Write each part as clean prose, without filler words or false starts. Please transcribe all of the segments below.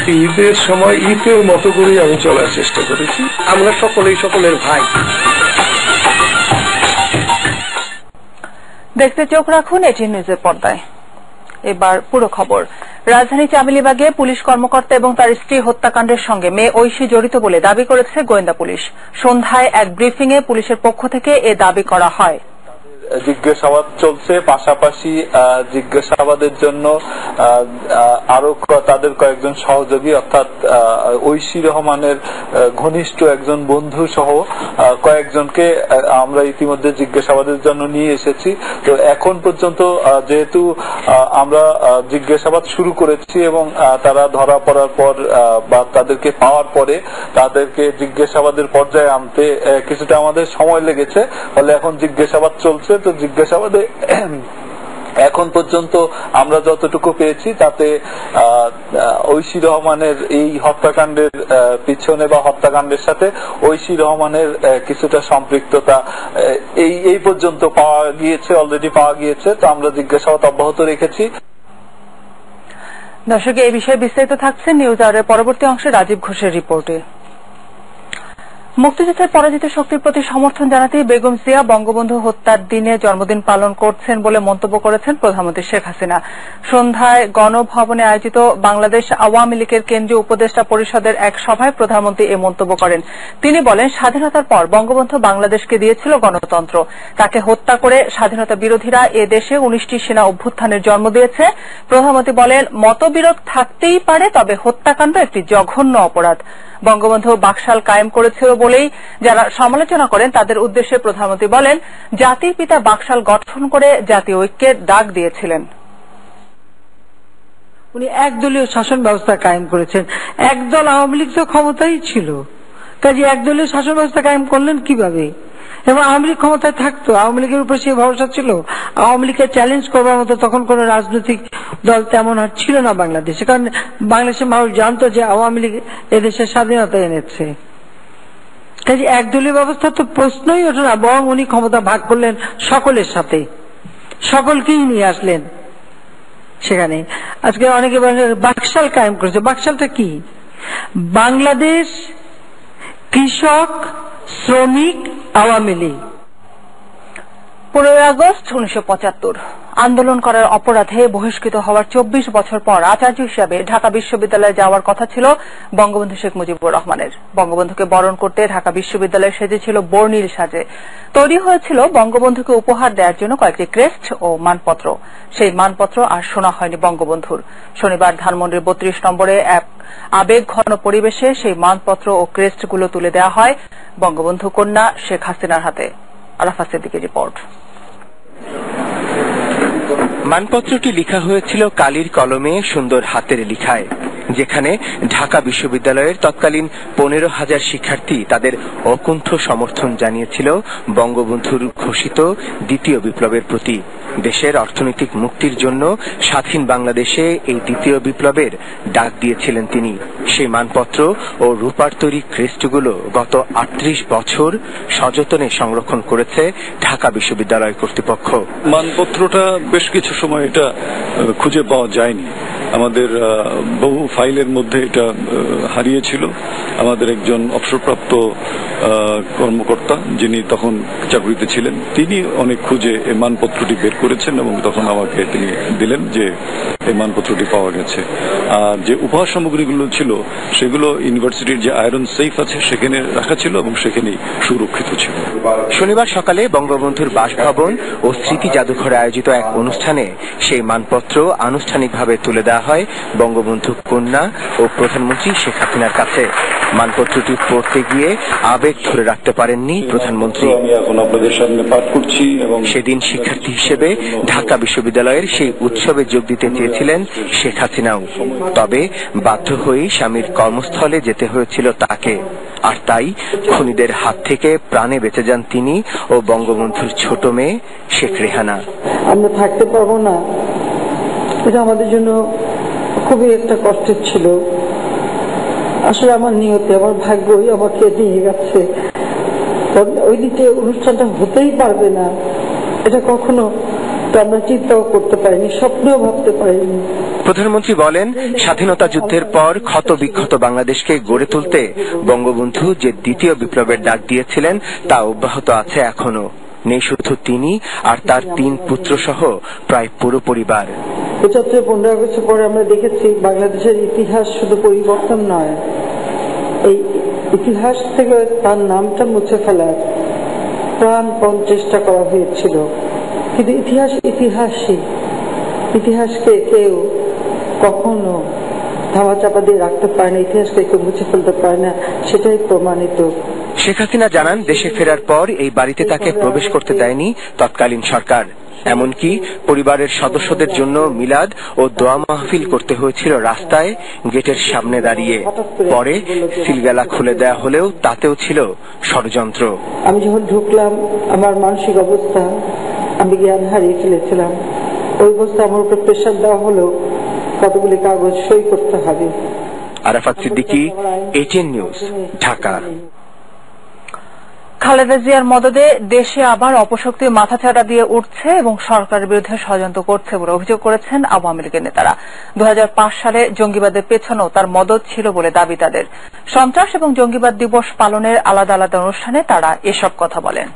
ঈদের সময় ঈদের মতো করেই আমি চলার চেষ্টা করেছি। আমরা সকলেই সকলের ভাই। দেখতে চোখ রাখুন এটি নিউজের পর্দায়। এবার পুরো খবর। রাজধানী চামেলিবাগে পুলিশ কর্মকর্তা এবং তার স্ত্রী হত্যাকাণ্ডের সঙ্গে মেয়ে ঐশী জড়িত বলে দাবি করেছে গোয়েন্দা পুলিশ। সন্ধ্যায় এক ব্রিফিংয়ে পুলিশের পক্ষ থেকে এ দাবি করা হয়। জিজ্ঞাসাবাদ চলছে, পাশাপাশি জিজ্ঞাসাবাদের জন্য আরো তাদের কয়েকজন সহযোগী অর্থাৎ ঐশী রহমানের ঘনিষ্ঠ একজন বন্ধু সহ কয়েকজনকে আমরা ইতিমধ্যে জিজ্ঞাসাবাদের জন্য নিয়ে এসেছি। তো এখন পর্যন্ত যেহেতু আমরা জিজ্ঞাসাবাদ শুরু করেছি এবং তারা ধরা পড়ার পর বা তাদেরকে পাওয়ার পরে তাদেরকে জিজ্ঞাসাবাদের পর্যায়ে আনতে কিছুটা আমাদের সময় লেগেছে, ফলে এখন জিজ্ঞাসাবাদ চলছে। তো জিজ্ঞাসাবাদে এখন পর্যন্ত আমরা যতটুকু পেয়েছি তাতে ঐশী রহমানের এই হত্যাকাণ্ডের পিছনে বা হত্যাকাণ্ডের সাথে ঐশী রহমানের কিছুটা সম্পৃক্ততা এই পর্যন্ত অলরেডি পাওয়া গিয়েছে। তো আমরা জিজ্ঞাসাবাদ অব্যাহত রেখেছি। দর্শক, এই বিষয়ে বিস্তারিত থাকছে নিউজ আওয়ারের পরবর্তী অংশে রাজীব ঘোষের রিপোর্টে। মুক্তিযুদ্ধের পরাজিত শক্তির প্রতি সমর্থন জানাতে বেগম জিয়া বঙ্গবন্ধু হত্যার দিনে জন্মদিন পালন করছেন বলে মন্তব্য করেছেন প্রধানমন্ত্রী শেখ হাসিনা। সন্ধ্যায় গণভবনে আয়োজিত বাংলাদেশ আওয়ামী লীগের কেন্দ্রীয় উপদেষ্টা পরিষদের এক সভায় প্রধানমন্ত্রী এ মন্তব্য করেন। তিনি বলেন, স্বাধীনতার পর বঙ্গবন্ধু বাংলাদেশকে দিয়েছিল গণতন্ত্র। তাকে হত্যা করে স্বাধীনতা বিরোধীরা এ দেশে 19টি সেনা অভ্যুত্থানের জন্ম দিয়েছে। প্রধানমন্ত্রী বলেন, মতবিরোধ থাকতেই পারে, তবে হত্যাকাণ্ড একটি জঘন্য অপরাধ। বঙ্গবন্ধু বাকশাল কায়েম করেছিল বলেই যারা সমালোচনা করেন তাদের উদ্দেশ্যে প্রধানমন্ত্রী বলেন, জাতির পিতা বাকশাল গঠন করে জাতীয় ঐক্যের ডাক দিয়েছিলেন। উনি একদলীয় শাসন ব্যবস্থা কায়েম করেছেন। একদল আওয়ামী লীগ তো ক্ষমতায় ছিল, কাজে একদলীয় শাসন ব্যবস্থা কায়েম করলেন কিভাবে? এবং আওয়ামী লীগ ক্ষমতায় থাকতো, আওয়ামী লীগের উপর সেই ভরসা ছিল। আওয়ামী লীগকে চ্যালেঞ্জ করবার মতো তখন কোন রাজনৈতিক দল তেমন আর ছিল না বাংলাদেশে, কারণ বাংলাদেশের মানুষ জানতো যে আওয়ামী লীগ এদেশের স্বাধীনতা এনেছে। কাজে একদলীয় ব্যবস্থা তো প্রশ্নই ওঠে না, বরং উনি ক্ষমতা ভাগ করলেন সকলের সাথে, সকলকেই নিয়ে আসলেন সেখানে। আজকে অনেকে বলেন বাকশাল কায়েম করেছে। বাকশালটা কি? বাংলাদেশ কৃষক শ্রমিক আওয়ামী লীগ। 15 আগস্ট 1975 আন্দোলন করার অপরাধে বহিষ্কৃত হওয়ার 24 বছর পর আচার্য হিসাবে ঢাকা বিশ্ববিদ্যালয়ে যাওয়ার কথা ছিল বঙ্গবন্ধু শেখ মুজিবুর রহমানের। বঙ্গবন্ধুকে বরণ করতে ঢাকা বিশ্ববিদ্যালয় সেজেছিল বর্ণিল সাজে। তৈরি হয়েছিল বঙ্গবন্ধুকে উপহার দেওয়ার জন্য কয়েকটি ক্রেস্ট ও মানপত্র। সেই মানপত্র আর শোনা হয়নি বঙ্গবন্ধুর। শনিবার ধানমন্ডির 32 নম্বরে এক আবেগঘন পরিবেশে সেই মানপত্র ও ক্রেস্টগুলো তুলে দেওয়া হয় বঙ্গবন্ধু কন্যা শেখ হাসিনার হাতে। আরাফাত সিদ্দিকীর রিপোর্ট। মানপত্রটি লেখা হয়েছিল কালির কলমে, সুন্দর হাতের লিখায়, যেখানে ঢাকা বিশ্ববিদ্যালয়ের তৎকালীন 15,000 শিক্ষার্থী তাদের অকুণ্ঠ সমর্থন জানিয়েছিল বঙ্গবন্ধুর ঘোষিত দ্বিতীয় বিপ্লবের প্রতি। দেশের অর্থনৈতিক মুক্তির জন্য স্বাধীন বাংলাদেশে এই দ্বিতীয় বিপ্লবের ডাক দিয়েছিলেন তিনি। সেই মানপত্র ও রূপার তৈরি ক্রেস্টগুলো গত 38 বছর সযত্নে সংরক্ষণ করেছে ঢাকা বিশ্ববিদ্যালয় কর্তৃপক্ষ। মানপত্রটা বেশ কিছু সময় এটা খুঁজে পাওয়া যায়নি। আমাদের বহু ফাইলের মধ্যে এটা হারিয়েছিল। আমাদের একজন অবসরপ্রাপ্ত কর্মকর্তা যিনি তখন চাকরিতে ছিলেন, তিনি অনেক খুঁজে এই মানপত্রটি বের করেছেন এবং তখন আমাকে তিনি দিলেন যে এই মানপত্রটি পাওয়া গেছে। আর যে উপহার সামগ্রীগুলো ছিল সেগুলো ইউনিভার্সিটির যে আয়রন সেফ আছে সেখানে রাখা ছিল এবং সেখানেই সুরক্ষিত ছিল। শনিবার সকালে বঙ্গবন্ধুর বাসভবন ও স্মৃতি জাদুঘরে আয়োজিত এক অনুষ্ঠানে সেই মানপত্র আনুষ্ঠানিকভাবে তুলে দেওয়া হয় বঙ্গবন্ধু কন্যা ও প্রধানমন্ত্রী শেখ হাসিনার কাছে। মানপত্রটি পড়তে গিয়ে আবেগ ধরে রাখতে পারেননি প্রধানমন্ত্রী। আমি এখন আপনাদের সামনে পাঠ করছি। এবং সেদিন শিক্ষার্থী হিসেবে ঢাকা বিশ্ববিদ্যালয়ের সেই উৎসবে যোগ দিতে চেয়েছিলেন শেখ হাসিনাও, তবে বাধ্য হয়ে স্বামীর কর্মস্থলে যেতে হয়েছিল তাকে। আর তাই খুনিদের হাত থেকে প্রাণে বেঁচে যান তিনি ও বঙ্গবন্ধুর ছোট মেয়ে শেখ রেহানা। আমরা থাকতে পারবো না, এটা আমাদের জন্য খুবই একটা কষ্টের ছিল। আসলে আমার নিয়তে, আমার ভাগ্যই আমাকে নিয়ে গেছে। ওই দিকে অনুষ্ঠানটা হতেই পারবে না, এটা কখনো আমরা চিন্তাও করতে পারিনি, স্বপ্নেও ভাবতে পারিনি। প্রধানমন্ত্রী বলেন, স্বাধীনতা যুদ্ধের পর ক্ষত বিক্ষত বাংলাদেশকে গড়ে তুলতে বঙ্গবন্ধু যে দ্বিতীয় বিপ্লবের ডাক দিয়েছিলেন তা অব্যাহত আছে এখনো। নেই শুধু তিনি আর তার 3 পুত্র সহ প্রায় পুরো পরিবার। 75-15 আগস্ট পরে আমরা দেখেছি বাংলাদেশের ইতিহাস শুধু পরিবর্তন নয়, এই ইতিহাস থেকে তার নামটা মুছে ফেলার প্রাণপণ চেষ্টা করা হয়েছিল। কিন্তু ইতিহাসকে কেউ কখনো ধামাচাপা দিয়ে রাখতে পারে না, ইতিহাসকে কেউ মুছে ফেলতে পারে না, সেটাই প্রমাণিত। শেখ হাসিনা জানান, দেশে ফেরার পর এই বাড়িতে তাকে প্রবেশ করতে দেয়নি তৎকালীন সরকার। এমনকি পরিবারের সদস্যদের জন্য মিলাদ ও দোয়া মাহফিল করতে হয়েছিল রাস্তায়, গেটের সামনে দাঁড়িয়ে। পরে সিলগালা খুলে দেয়া হলেও তাতেও ছিল ষড়যন্ত্র। আমি যখন ঢুকলাম, আমার মানসিক অবস্থা, আমি জ্ঞান হারিয়ে ফেলেছিলাম। ওই অবস্থা আমার উপর প্রেশার দেওয়া হলো, কতগুলি কাগজ সই করতে হবে। Arafat Siddiqui, ATN news, Dhaka. খালেদা জিয়ার মদদে দেশে আবার অপশক্তি মাথাচাড়া দিয়ে উঠছে এবং সরকারের বিরুদ্ধে ষড়যন্ত্র করছে বলে অভিযোগ করেছেন আওয়ামী লীগের নেতারা। 2005 সালে জঙ্গিবাদের পেছনেও তার মদদ ছিল বলে দাবি তাদের। সন্ত্রাস এবং জঙ্গিবাদ দিবস পালনের আলাদা আলাদা অনুষ্ঠানে তারা এসব কথা বলেন।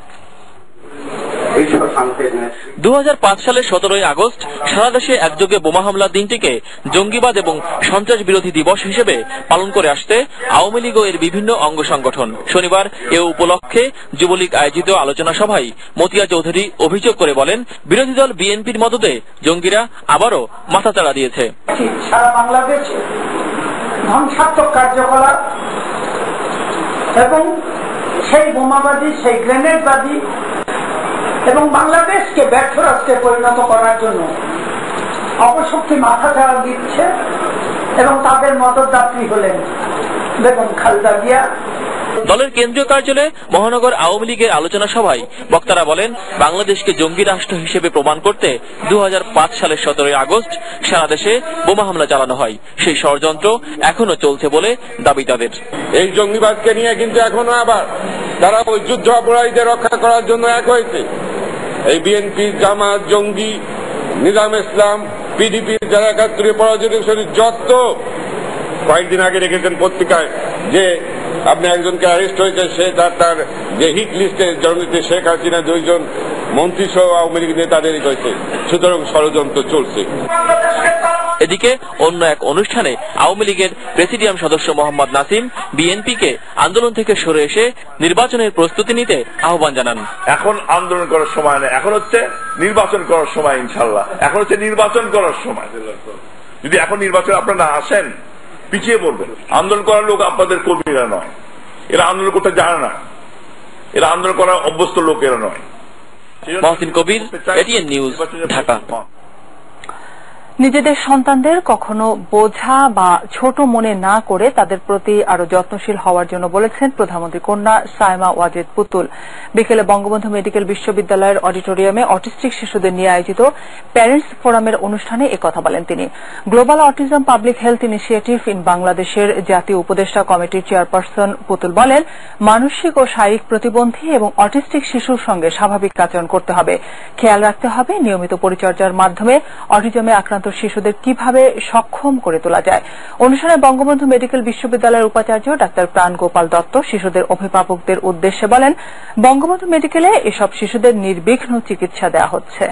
2005 সালের 17 আগস্ট সারা দেশে একযোগে বোমা হামলার দিনটিকে জঙ্গিবাদ এবং সন্ত্রাস বিরোধী দিবস হিসেবে পালন করে আসতে আওয়ামী লীগ ও এর বিভিন্ন অঙ্গ সংগঠন। শনিবার এ উপলক্ষে যুবলীগ আয়োজিত আলোচনা সভায় মতিয়া চৌধুরী অভিযোগ করে বলেন, বিরোধী দল বিএনপির মদদে জঙ্গিরা আবারও মাথাচাড়া দিয়েছে। সারা বাংলাদেশে ধ্বংসাত্মক কার্যকলাপ এবং সেই বোমাবাদী, সেই গ্রেনেডবাদী এবং বাংলাদেশকে ব্যর্থ রাষ্ট্রে পরিণত করার জন্য অপশক্তি মাথাচাড়া দিচ্ছে এবং তাদের মদতদাত্রী হলেন বেগম খালেদা জিয়া। দলের কেন্দ্রীয় কার্যালয়ে মহানগর আওয়ামী লীগের আলোচনা সভায় বক্তারা বলেন, বাংলাদেশকে জঙ্গি রাষ্ট্র হিসেবে প্রমাণ করতে 2005 সালের 17 আগস্ট সারা দেশে বোমা হামলা চালানো হয়। সেই ষড়যন্ত্র এখনো চলছে বলে দাবি তাদের। এই জঙ্গিবাদকে নিয়ে কিন্তু এখনো আবার তারা ওই যুদ্ধ অপরাধীদের রক্ষা করার জন্য এক হয়েছে। এই বিএনপি, জামাত, জঙ্গি, নিজাম ইসলাম, PDP, যারা 71 পরাজয় শরীর যত কয়েকদিন আগে রেখেছেন পত্রিকায় যে আপনি একজনকে অ্যারেস্ট হয়েছে, সে তার যে হিট লিস্টে জননেত্রী শেখ হাসিনা 2 জন মন্ত্রী সহ আওয়ামী লীগ নেতাদেরই হয়েছে। সুতরাং ষড়যন্ত্র চলছে। এদিকে অন্য এক অনুষ্ঠানে আওয়ামী লীগের প্রেসিডিয়াম সদস্য মোহাম্মদ নাসিম বিএনপিকে আন্দোলন থেকে সরে এসে নির্বাচনের প্রস্তুতি নিতে আহ্বান জানান। এখন আন্দোলন করার সময় না, এখন হচ্ছে নির্বাচন করার সময়। ইনশাল্লাহ এখন হচ্ছে নির্বাচন করার সময়। যদি এখন নির্বাচন আপনারা না আসেন, পিছিয়ে পড়বেন। আন্দোলন করার লোক আপনাদের কর্মীরা নয়, এরা আন্দোলন করতে জানে না, এরা আন্দোলন করার অভ্যস্ত লোক এরা নয়। মহসিন কবির, ATN নিউজ, ঢাকা। নিজেদের সন্তানদের কখনো বোঝা বা ছোট মনে না করে তাদের প্রতি আরো যত্নশীল হওয়ার জন্য বলেছেন প্রধানমন্ত্রী কন্যা সাইমা ওয়াজেদ পুতুল। বিকেলে বঙ্গবন্ধু মেডিকেল বিশ্ববিদ্যালয়ের অডিটোরিয়ামে অটিস্টিক শিশুদের নিয়ে আয়োজিত প্যারেন্টস ফোরামের অনুষ্ঠানে একথা বলেন তিনি। Global autism public health initiative in বাংলাদেশের জাতীয় উপদেষ্টা কমিটির চেয়ারপারসন পুতুল বলেন, মানসিক ও শারীরিক প্রতিবন্ধী এবং অটিস্টিক শিশুর সঙ্গে স্বাভাবিক আচরণ করতে হবে, খেয়াল রাখতে হবে নিয়মিত পরিচর্যার মাধ্যমে অটিজমে আক্রান্ত শিশুদের কিভাবে সক্ষম করে তোলা যায়। অনুষ্ঠানে বঙ্গবন্ধু মেডিকেল বিশ্ববিদ্যালয়ের উপাচার্য ডাক্তার প্রাণ গোপাল দত্ত শিশুদের অভিভাবকদের উদ্দেশ্যে বলেন, বঙ্গবন্ধু মেডিকেলে এসব শিশুদের নির্বিঘ্ন চিকিৎসা দেওয়া হচ্ছে।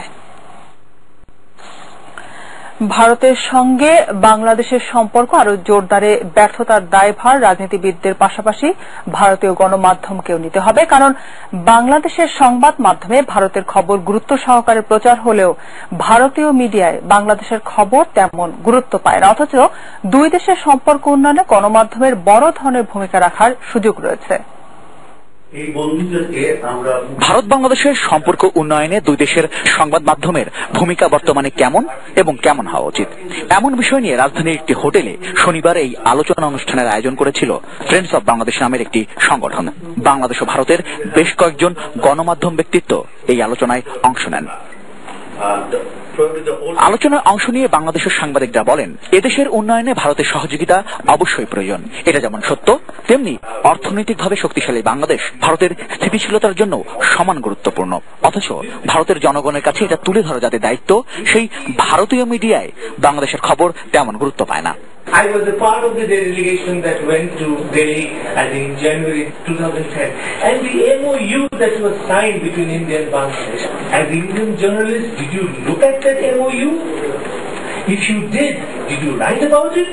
ভারতের সঙ্গে বাংলাদেশের সম্পর্ক আরো জোরদারে ব্যর্থতার দায়ভার রাজনীতিবিদদের পাশাপাশি ভারতীয় গণমাধ্যমকেও নিতে হবে। কারণ বাংলাদেশের সংবাদ মাধ্যমে ভারতের খবর গুরুত্ব সহকারে প্রচার হলেও ভারতীয় মিডিয়ায় বাংলাদেশের খবর তেমন গুরুত্ব পায় না, অথচ দুই দেশের সম্পর্ক উন্নয়নে গণমাধ্যমের বড় ধরনের ভূমিকা রাখার সুযোগ রয়েছে। ভারত বাংলাদেশের সম্পর্ক উন্নয়নে দুই দেশের সংবাদ মাধ্যমের ভূমিকা বর্তমানে কেমন এবং কেমন হওয়া উচিত, এমন বিষয় নিয়ে রাজধানীর একটি হোটেলে শনিবার এই আলোচনা অনুষ্ঠানের আয়োজন করেছিল ফ্রেন্ডস অব বাংলাদেশ নামের একটি সংগঠন। বাংলাদেশ ও ভারতের বেশ কয়েকজন গণমাধ্যম ব্যক্তিত্ব এই আলোচনায় অংশ নেন। আলোচনায় অংশ নিয়ে বাংলাদেশের সাংবাদিকরা বলেন, এদেশের উন্নয়নে ভারতের সহযোগিতা অবশ্যই প্রয়োজন। এটা যেমন সত্য, তেমনি অর্থনৈতিকভাবে শক্তিশালী বাংলাদেশ ভারতের স্থিতিশীলতার জন্য সমান গুরুত্বপূর্ণ। অথচ ভারতের জনগণের কাছে এটা তুলে ধরা যাতে দায়িত্ব, সেই ভারতীয় মিডিয়ায় বাংলাদেশের খবর তেমন গুরুত্ব পায় না। I was a part of the delegation that went to Delhi, I think, in January 2010. And the MOU that was signed between India and Bangladesh. As Indian journalists, did you look at that MOU? If you did you write about it?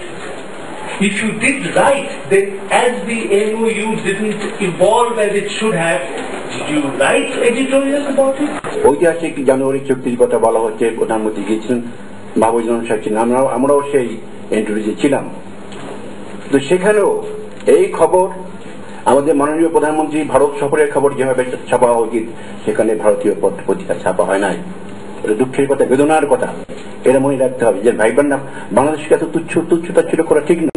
If you did write, then as the MOU didn't evolve as it should have, did you write editorials about it? ঐতিহাসিক জানুয়ারি চুক্তির কথা বলা হচ্ছে, প্রধানমন্ত্রী গিয়েছিলেন, বাবুজন সাহেব ছিলেন, আমরাও সেই এন্ট্রিজে ছিলাম। তো সেখানেও এই খবর, আমাদের মাননীয় প্রধানমন্ত্রী ভারত সফরের খবর যেভাবে ছাপা হওয়া উচিত, সেখানে ভারতীয় পত্রিকা ছাপা হয় নাই। এটা দুঃখের কথা, বেদনার কথা। এটা মনে রাখতে হবে যে ভাইবার না, বাংলাদেশকে এত তুচ্ছ তাচ্ছিল্য করা ঠিক না।